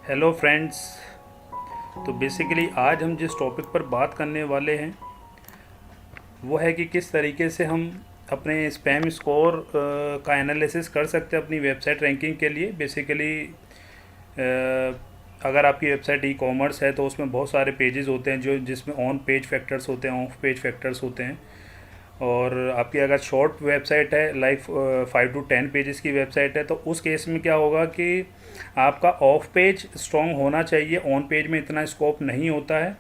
Hello friends. तो basically आज हम जिस टॉपिक पर बात करने वाले हैं वो है कि किस तरीके से हम अपने स्पैम स्कोर का एनालिसिस कर सकते हैं अपनी वेबसाइट रैंकिंग के लिए। बेसिकली अगर आपकी वेबसाइट ई कॉमर्स है तो उसमें बहुत सारे पेजेस होते हैं जो जिसमें ऑन पेज फैक्टर्स होते हैं, ऑफ पेज फैक्टर्स होते हैं। और आपकी अगर शॉर्ट वेबसाइट है लाइक 5 to 10 पेजेस की वेबसाइट है तो उस केस में क्या होगा कि आपका ऑफ पेज स्ट्रॉन्ग होना चाहिए, ऑन पेज में इतना स्कोप नहीं होता है।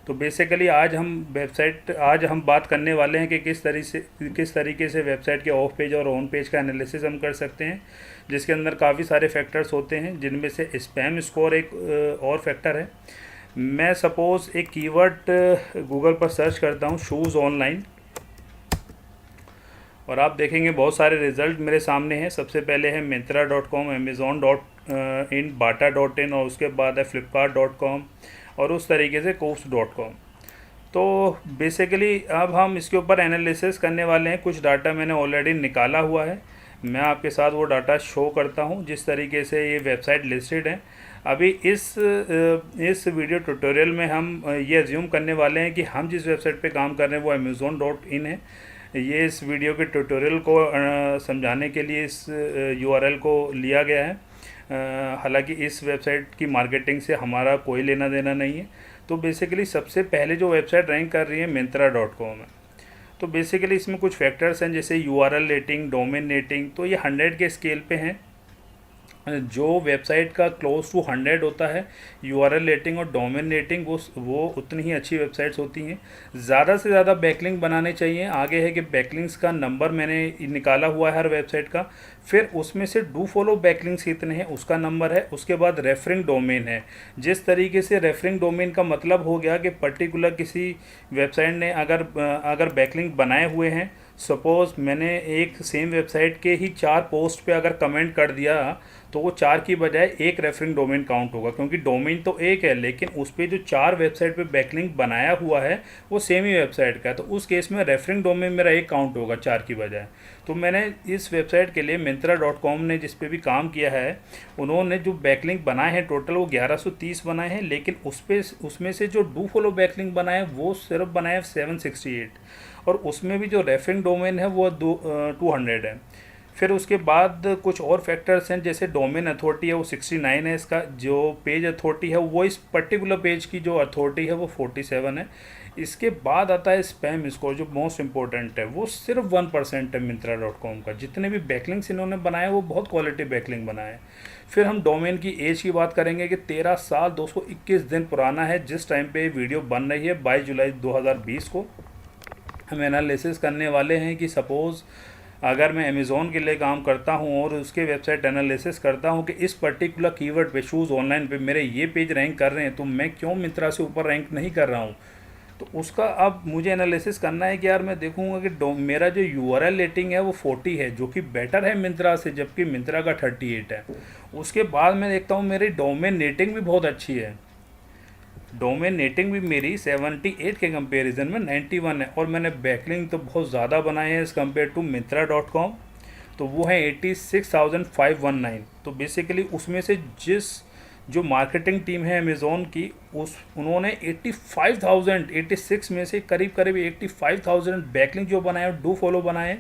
तो बेसिकली आज हम बात करने वाले हैं कि किस तरीके से वेबसाइट के ऑफ पेज और ऑन पेज का एनालिसिस हम कर सकते हैं, जिसके अंदर काफ़ी सारे फैक्टर्स होते हैं जिनमें से स्पैम स्कोर एक और फैक्टर है। मैं सपोज़ एक कीवर्ड गूगल पर सर्च करता हूँ शूज़ ऑनलाइन, और आप देखेंगे बहुत सारे रिज़ल्ट मेरे सामने हैं। सबसे पहले है Myntra.com, Amazon.in, Bata.in और उसके बाद है Flipkart.com और उस तरीके से Coast.com। तो बेसिकली अब हम इसके ऊपर एनालिसिस करने वाले हैं। कुछ डाटा मैंने ऑलरेडी निकाला हुआ है, मैं आपके साथ वो डाटा शो करता हूँ जिस तरीके से ये वेबसाइट लिस्टेड है। अभी इस वीडियो ट्यूटोरियल में हम ये अज्यूम करने वाले हैं कि हम जिस वेबसाइट पे काम कर रहे हैं वो Amazon.in है। ये इस वीडियो के ट्यूटोरियल को समझाने के लिए इस यूआरएल को लिया गया है। हालांकि इस वेबसाइट की मार्केटिंग से हमारा कोई लेना देना नहीं है। तो बेसिकली सबसे पहले जो वेबसाइट रैंक कर रही है Myntra.com है। तो बेसिकली इसमें कुछ फैक्टर्स हैं जैसे यूआरएल रेटिंग, डोमेन रेटिंग। तो ये 100 के स्केल पे हैं। जो वेबसाइट का क्लोज टू 100 होता है यूआरएल रेटिंग और डोमेन रेटिंग, वो उतनी ही अच्छी वेबसाइट्स होती हैं। ज़्यादा से ज़्यादा बैकलिंक बनाने चाहिए। आगे है कि बैकलिंक्स का नंबर मैंने निकाला हुआ है हर वेबसाइट का, फिर उसमें से डू फॉलो बैकलिंक्स कितने हैं उसका नंबर है। उसके बाद रेफरिंग डोमेन है। जिस तरीके से रेफरिंग डोमेन का मतलब हो गया कि पर्टिकुलर किसी वेबसाइट ने अगर बैकलिंक बनाए हुए हैं, सपोज़ मैंने एक सेम वेबसाइट के ही 4 पोस्ट पे अगर कमेंट कर दिया तो वो 4 की बजाय एक रेफरिंग डोमेन काउंट होगा, क्योंकि डोमेन तो एक है लेकिन उस पर जो 4 वेबसाइट पे बैकलिंक बनाया हुआ है वो सेम ही वेबसाइट का है। तो उस केस में रेफरिंग डोमेन मेरा एक काउंट होगा 4 की बजाय। तो मैंने इस वेबसाइट के लिए Myntra.com ने जिस पे भी काम किया है, उन्होंने जो बैकलिंक बनाए हैं टोटल वो 1130 बनाए हैं, लेकिन उसमें से जो डू फॉलो बैकलिंक बनाए वो सिर्फ बनाए 768, और उसमें भी जो रेफरिंग डोमेन है वो 200 है। फिर उसके बाद कुछ और फैक्टर्स हैं जैसे डोमेन अथॉरिटी है वो 69 है, इसका जो पेज अथॉरिटी है वो इस पर्टिकुलर पेज की जो अथॉरिटी है वो 47 है। इसके बाद आता है स्पैम स्कोर जो मोस्ट इंपॉर्टेंट है, वो सिर्फ 1% है Myntra.com का। जितने भी बैकलिंक्स इन्होंने बनाए वो बहुत क्वालिटी बैकलिंक बनाए हैं। फिर हम डोमेन की एज की बात करेंगे कि 13 साल 221 दिन पुराना है जिस टाइम पे वीडियो बन रही है 22 जुलाई 2020 को। हम एनालिसिस करने वाले हैं कि सपोज़ अगर मैं अमेज़ॉन के लिए काम करता हूं और उसके वेबसाइट एनालिसिस करता हूं कि इस पर्टिकुलर कीवर्ड पे शूज़ ऑनलाइन पे मेरे ये पेज रैंक कर रहे हैं, तो मैं क्यों मिंत्रा से ऊपर रैंक नहीं कर रहा हूं। तो उसका अब मुझे एनालिसिस करना है कि यार मैं देखूंगा कि मेरा जो यूआरएल रेटिंग है वो 40 है जो कि बेटर है मिंत्रा से, जबकि मिंत्रा का 38 है। उसके बाद मैं देखता हूँ मेरी डोमेन रेटिंग भी बहुत अच्छी है। डोमेन रेटिंग भी मेरी 78 के कंपैरिजन में 91 है, और मैंने बैकलिंक तो बहुत ज़्यादा बनाए हैं एज़ कम्पेयर टू Myntra.com। तो वो है 86,519। तो बेसिकली उसमें से जो मार्केटिंग टीम है अमेज़ॉन की उन्होंने 86 में से करीब करीब 85,000 बैकलिंक जो बनाए डू फॉलो बनाए।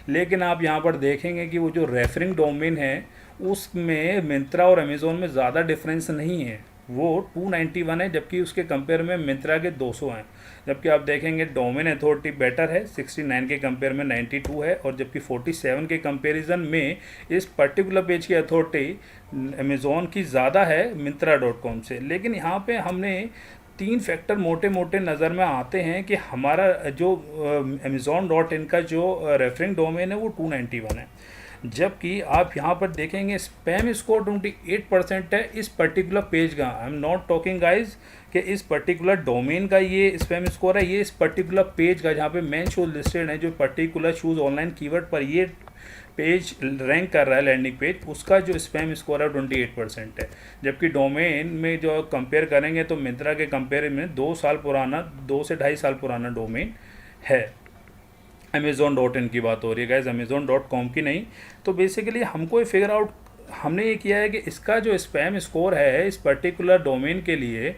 लेकिन आप यहाँ पर देखेंगे कि वो जो रेफरिंग डोमेन है उसमें मिंत्रा और अमेज़ॉन में ज़्यादा डिफरेंस नहीं है, वो 291 है, जबकि उसके कंपेयर में मिंत्रा के 200 हैं। जबकि आप देखेंगे डोमेन अथॉरिटी बेटर है, 69 के कंपेयर में 92 है, और जबकि 47 के कंपैरिजन में इस पर्टिकुलर पेज की अथॉरिटी अमेज़ॉन की ज़्यादा है Myntra.com से। लेकिन यहाँ पे हमने 3 फैक्टर मोटे मोटे नज़र में आते हैं कि हमारा जो Amazon.in का जो रेफरिंग डोमेन है वो 291 है, जबकि आप यहाँ पर देखेंगे स्पैम स्कोर 28% है इस पर्टिकुलर पेज का। I am not talking guys कि इस पर्टिकुलर डोमेन का ये स्पैम स्कोर है, ये इस पर्टिकुलर पेज का जहाँ पे मेन शो लिस्टेड है, जो पर्टिकुलर शूज़ ऑनलाइन कीवर्ड पर ये पेज रैंक कर रहा है लैंडिंग पेज, उसका जो स्पैम स्कोर है 28% है। जबकि डोमेन में जो कंपेयर करेंगे तो मिंत्रा के कंपेयर में 2 साल पुराना, 2 से 2.5 साल पुराना डोमेन है। Amazon.in की बात हो रही है गाइज, Amazon.com की नहीं। तो बेसिकली हमको ये फिगर आउट हमने ये किया है कि इसका जो स्पैम स्कोर है इस पर्टिकुलर डोमेन के लिए,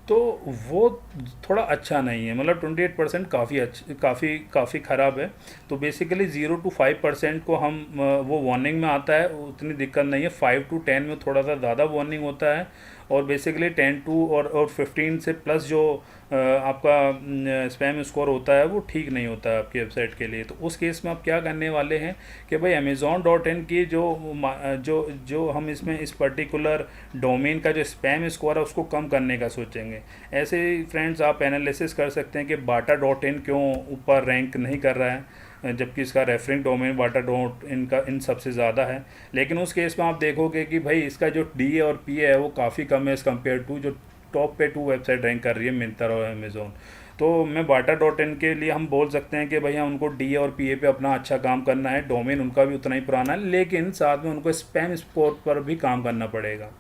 तो वो थोड़ा अच्छा नहीं है, मतलब 28% काफ़ी काफ़ी ख़राब है। तो बेसिकली 0 to 5% को हम वो वार्निंग में आता है, उतनी दिक्कत नहीं है। 5 to 10 में थोड़ा सा ज़्यादा वार्निंग होता है, और बेसिकली 10 to और 15 से प्लस जो आपका स्पैम स्कोर होता है वो ठीक नहीं होता है आपकी वेबसाइट के लिए। तो उस केस में आप क्या करने वाले हैं कि भाई Amazon.in की जो जो हम इसमें इस पर्टिकुलर डोमेन का जो स्पैम स्कोर है उसको कम करने का सोचेंगे। ऐसे ही फ्रेंड्स आप एनालिसिस कर सकते हैं कि Bata.in क्यों ऊपर रैंक नहीं कर रहा है, जबकि इसका रेफरिंग डोमेन Bata.in का इन सबसे ज़्यादा है। लेकिन उस केस में आप देखोगे कि भाई इसका जो DA और PA है वो काफ़ी कम है एज़ कम्पेयर टू जो टॉप पे 2 वेबसाइट रैंक कर रही है, मिंत्रा और अमेज़ोन। तो मैं Bata.in के लिए हम बोल सकते हैं कि भैया उनको DA और PA पे अपना अच्छा काम करना है, डोमेन उनका भी उतना ही पुराना है, लेकिन साथ में उनको स्पैम स्कोर पर भी काम करना पड़ेगा।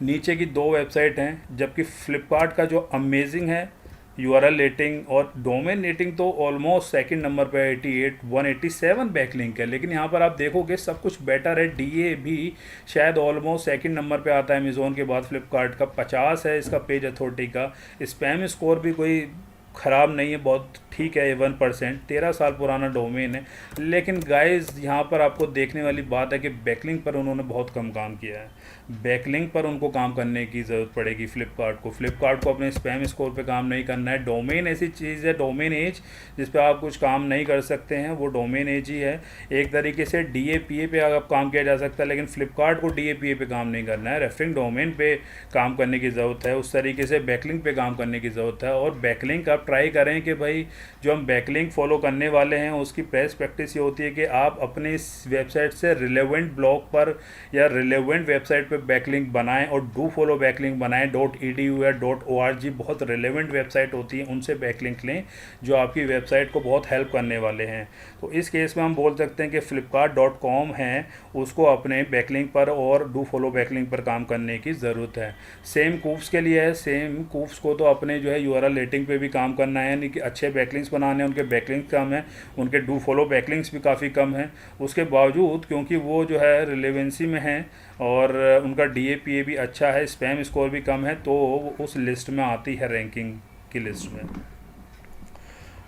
नीचे की 2 वेबसाइट हैं, जबकि फ्लिपकार्ट का जो अमेजिंग है URL रेटिंग और डोमेन रेटिंग तो ऑलमोस्ट सेकंड नंबर पे 88 187 बैकलिंक है। लेकिन यहाँ पर आप देखोगे सब कुछ बेटर है। DA भी शायद ऑलमोस्ट सेकंड नंबर पे आता है अमेज़ोन के बाद, फ्लिपकार्ट का 50 है इसका पेज अथॉरिटी का। स्पैम स्कोर भी कोई ख़राब नहीं है, बहुत ठीक है, 1%, 13 साल पुराना डोमेन है। लेकिन गाइस यहाँ पर आपको देखने वाली बात है कि बैकलिंक पर उन्होंने बहुत कम काम किया है। बैकलिंक पर उनको काम करने की ज़रूरत पड़ेगी फ्लिपकार्ट को अपने स्पैम स्कोर पे काम नहीं करना है। डोमेन ऐसी चीज़ है, डोमेन एज, जिस पे आप कुछ काम नहीं कर सकते हैं, वो डोमेन एज ही है। एक तरीके से DA/PA पे आप काम किया जा सकता है, लेकिन फ्लिपकार्ट को DA/PA पे काम नहीं करना है, रेफरिंग डोमेन पे काम करने की ज़रूरत है। उस तरीके से बैकलिंक पे काम करने की ज़रूरत है। और बैकलिंक आप ट्राई करें कि भाई जो हम बैकलिंक फॉलो करने वाले हैं उसकी बेस्ट प्रैक्टिस ये होती है कि आप अपने इस वेबसाइट से रिलेवेंट ब्लॉग पर या रिलेवेंट वेबसाइट पे बैकलिंक बनाएं और डू फॉलो बैकलिंक बनाएं। .edu या .org बहुत रिलेवेंट वेबसाइट होती हैं, उनसे बैकलिंक लें जो आपकी वेबसाइट को बहुत हेल्प करने वाले हैं। तो इस केस में हम बोल सकते हैं कि flipkart.com है उसको अपने बैकलिंक पर और डू फॉलो बैकलिंक पर काम करने की ज़रूरत है। सेम कूव्स के लिए है, सेम कूव्स को तो अपने जो है URL रेटिंग पे भी काम करना है, यानी कि अच्छे बैकलिंक्स बनाने हैं। उनके बैकलिंक्स कम है, उनके डू फॉलो बैकलिंक्स भी काफ़ी कम है। उसके बावजूद क्योंकि वो जो है रिलेवेंसी में है और उनका DA/PA भी अच्छा है, स्पैम स्कोर भी कम है, तो वो उस लिस्ट में आती है, रैंकिंग की लिस्ट में।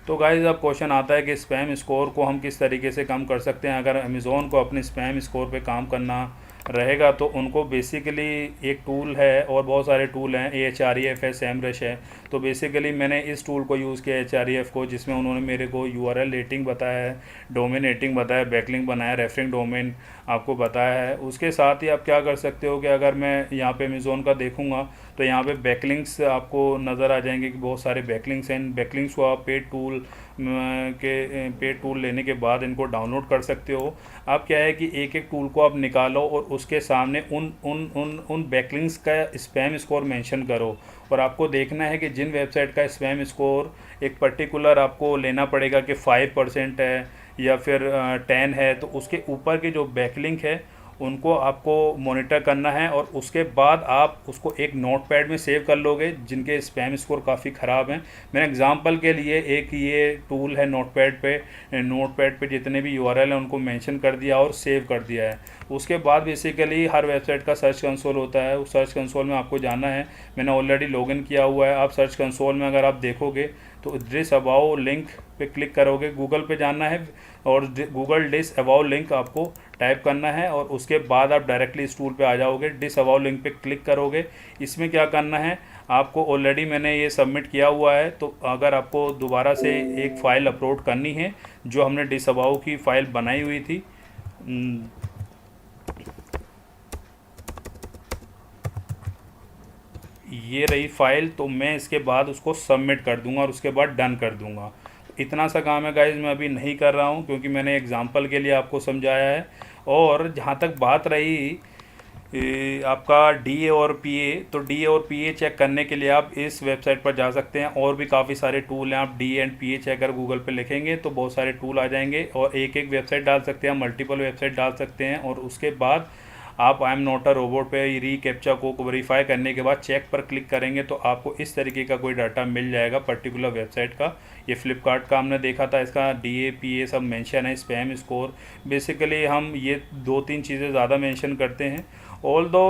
तो गाइस अब क्वेश्चन आता है कि स्पैम स्कोर को हम किस तरीके से कम कर सकते हैं। अगर अमेज़ोन को अपने स्पैम स्कोर पे काम करना रहेगा तो उनको बेसिकली एक टूल है, और बहुत सारे टूल हैं, Ahref है, SEMrush है। तो बेसिकली मैंने इस टूल को यूज़ किया Ahref को, जिसमें उन्होंने मेरे को URL रेटिंग बताया है, डोमेन रेटिंग बताया, बैकलिंक बनाया, रेफरिंग डोमेन आपको बताया है। उसके साथ ही आप क्या कर सकते हो कि अगर मैं यहाँ पे अमेज़ोन का देखूँगा तो यहाँ पे बैकलिंक्स आपको नज़र आ जाएंगे कि बहुत सारे बैकलिंक्स हैं। बैकलिंक्स को आप पेड टूल लेने के बाद इनको डाउनलोड कर सकते हो। अब क्या है कि एक एक टूल को आप निकालो और उसके सामने उन बैकलिंक्स का स्पैम स्कोर मेंशन करो, और आपको देखना है कि जिन वेबसाइट का स्पैम स्कोर एक पर्टिकुलर आपको लेना पड़ेगा कि 5% है या फिर 10 है, तो उसके ऊपर के जो बैकलिंक है उनको आपको मॉनिटर करना है, और उसके बाद आप उसको एक नोटपैड में सेव कर लोगे जिनके स्पैम स्कोर काफ़ी ख़राब हैं। मैंने एग्जांपल के लिए एक ये टूल है, नोटपैड पे जितने भी URL हैं उनको मेंशन कर दिया और सेव कर दिया है। उसके बाद बेसिकली हर वेबसाइट का सर्च कंसोल होता है, उस सर्च कंसोल में आपको जाना है। मैंने ऑलरेडी लॉगिन किया हुआ है। आप सर्च कंसोल में अगर आप देखोगे तो डिस अबाउ लिंक पे क्लिक करोगे, गूगल पे जाना है और गूगल डिस अबाउ लिंक आपको टाइप करना है, और उसके बाद आप डायरेक्टली इस टूल पे आ जाओगे। डिस अबाउ लिंक पे क्लिक करोगे। इसमें क्या करना है, आपको ऑलरेडी मैंने ये सबमिट किया हुआ है, तो अगर आपको दोबारा से एक फ़ाइल अपलोड करनी है जो हमने डिस अबाउ की फ़ाइल बनाई हुई थी, ये रही फ़ाइल, तो मैं इसके बाद उसको सबमिट कर दूंगा और उसके बाद डन कर दूंगा। इतना सा काम है गाइज, मैं अभी नहीं कर रहा हूँ क्योंकि मैंने एग्जांपल के लिए आपको समझाया है। और जहाँ तक बात रही आपका DA और PA, तो DA और PA चेक करने के लिए आप इस वेबसाइट पर जा सकते हैं। और भी काफ़ी सारे टूल हैं, आप DA and PA checker Google पे लिखेंगे तो बहुत सारे टूल आ जाएंगे, और एक एक वेबसाइट डाल सकते हैं, मल्टीपल वेबसाइट डाल सकते हैं। और उसके बाद आप I am not a robot पे री कैप्चा को वेरीफाई करने के बाद चेक पर क्लिक करेंगे तो आपको इस तरीके का कोई डाटा मिल जाएगा पर्टिकुलर वेबसाइट का। ये फ्लिपकार्ट का हमने देखा था, इसका DAPA सब मेंशन है, स्पैम स्कोर। बेसिकली हम ये 2-3 चीज़ें ज़्यादा मेंशन करते हैं। ऑल दो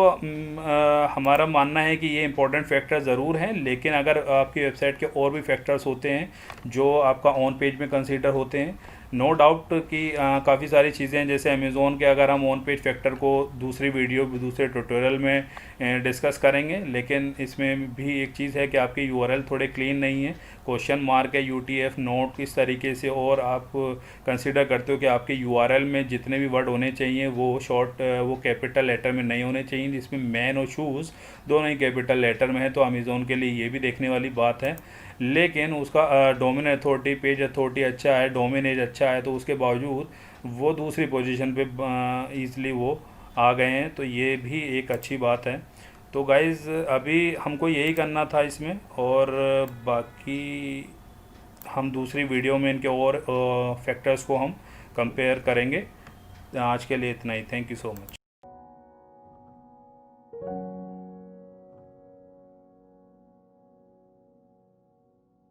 हमारा मानना है कि ये इंपॉर्टेंट फैक्टर ज़रूर हैं, लेकिन अगर आपकी वेबसाइट के और भी फैक्टर्स होते हैं जो आपका ऑन पेज में कंसीडर होते हैं, नो डाउट कि काफ़ी सारी चीज़ें हैं। जैसे अमेज़ोन के अगर हम ऑन पेज फैक्टर को दूसरी वीडियो दूसरे ट्यूटोरियल में डिस्कस करेंगे, लेकिन इसमें भी एक चीज़ है कि आपके URL थोड़े क्लीन नहीं है, क्वेश्चन मार्क है, UTF नोट इस तरीके से, और आप कंसिडर करते हो कि आपके URL में जितने भी वर्ड होने चाहिए वो वो कैपिटल लेटर में नहीं होने चाहिए, जिसमें मैन और शूज़ दोनों ही कैपिटल लेटर में है। तो अमेज़ोन के लिए ये भी देखने वाली बात है। लेकिन उसका डोमेन अथॉरिटी, पेज अथॉरिटी अच्छा है, डोमेन एज अच्छा है, तो उसके बावजूद वो दूसरी पोजीशन पे ईज़िली वो आ गए हैं, तो ये भी एक अच्छी बात है। तो गाइज़ अभी हमको यही करना था इसमें, और बाकी हम दूसरी वीडियो में इनके और फैक्टर्स को हम कंपेयर करेंगे। आज के लिए इतना ही। Thank you so much.